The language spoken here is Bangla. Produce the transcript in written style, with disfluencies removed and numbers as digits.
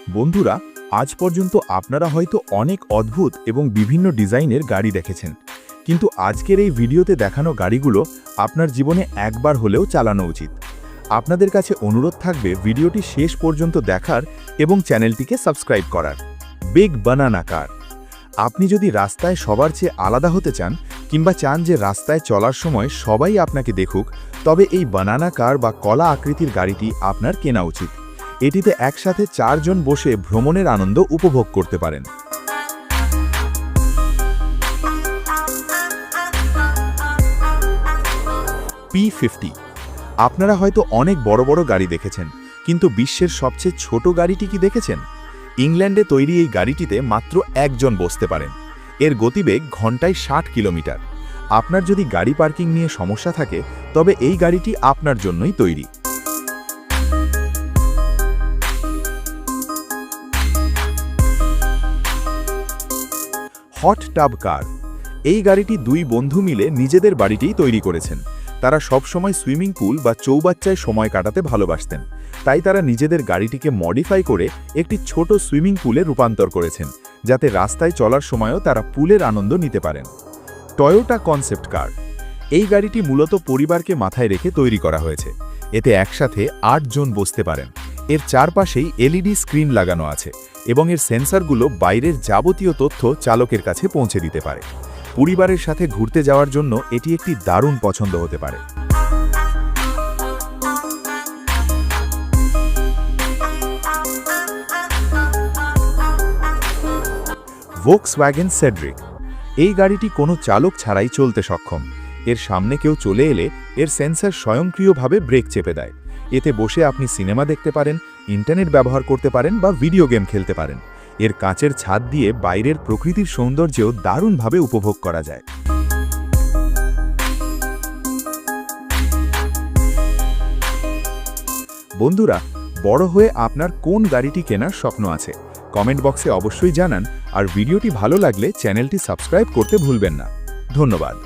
বন্ধুরা, আজ পর্যন্ত আপনারা হয়তো অনেক অদ্ভুত এবং বিভিন্ন ডিজাইনের গাড়ি দেখেছেন, কিন্তু আজকের এই ভিডিওতে দেখানো গাড়িগুলো আপনার জীবনে একবার হলেও চালানো উচিত। আপনাদের কাছে অনুরোধ থাকবে ভিডিওটি শেষ পর্যন্ত দেখার এবং চ্যানেলটিকে সাবস্ক্রাইব করার। বিগ বানানা কার। আপনি যদি রাস্তায় সবার চেয়ে আলাদা হতে চান কিংবা চান যে রাস্তায় চলার সময় সবাই আপনাকে দেখুক, তবে এই বানানা কার বা কলা আকৃতির গাড়িটি আপনার কেনা উচিত। এটিতে একসাথে 4 জন বসে ভ্রমণের আনন্দ উপভোগ করতে পারেন। P50। আপনারা হয়তো অনেক বড় বড় গাড়ি দেখেছেন, কিন্তু বিশ্বের সবচেয়ে ছোট গাড়িটি কি দেখেছেন? ইংল্যান্ডে তৈরি এই গাড়িটিতে মাত্র 1 জন বসতে পারেন। এর গতিবেগ ঘন্টায় 60 কিলোমিটার। আপনার যদি গাড়ি পার্কিং নিয়ে সমস্যা থাকে, তবে এই গাড়িটি আপনার জন্যই তৈরি। হট টাব কার। এই গাড়িটি 2 বন্ধু মিলে নিজেদের বাড়িতেই তৈরি করেছেন। তারা সবসময় সুইমিং পুল বা চৌবাচ্চায় সময় কাটাতে ভালোবাসতেন, তাই তারা নিজেদের গাড়িটিকে মডিফাই করে একটি ছোট সুইমিং পুলে রূপান্তর করেছেন, যাতে রাস্তায় চলার সময়ও তারা পুলের আনন্দ নিতে পারেন। টয়োটা কনসেপ্ট কার। এই গাড়িটি মূলত পরিবারকে মাথায় রেখে তৈরি করা হয়েছে। এতে একসাথে 8 জন বসতে পারেন। এর চারপাশেই LED স্ক্রিন লাগানো আছে এবং এর সেন্সরগুলো বাইরের যাবতীয় তথ্য চালকের কাছে পৌঁছে দিতে পারে। পরিবারের সাথে ঘুরতে যাওয়ার জন্য এটি একটি দারুণ পছন্দ হতে পারে। ভোক্সওয়াগেন সেড্রিক। এই গাড়িটি কোনো চালক ছাড়াই চলতে সক্ষম। এর সামনে কেউ চলে এলে এর সেন্সর স্বয়ংক্রিয়ভাবে ব্রেক চেপে দেয়। এতে বসে আপনি সিনেমা দেখতে পারেন, ইন্টারনেট ব্যবহার করতে পারেন বা ভিডিও গেম খেলতে পারেন। এর কাঁচের ছাদ দিয়ে বাইরের প্রকৃতির সৌন্দর্যও দারুণভাবে উপভোগ করা যায়। বন্ধুরা, বড় হয়ে আপনার কোন গাড়িটি কেনার স্বপ্ন আছে? কমেন্ট বক্সে অবশ্যই জানান, আর ভিডিওটি ভালো লাগলে চ্যানেলটি সাবস্ক্রাইব করতে ভুলবেন না। ধন্যবাদ।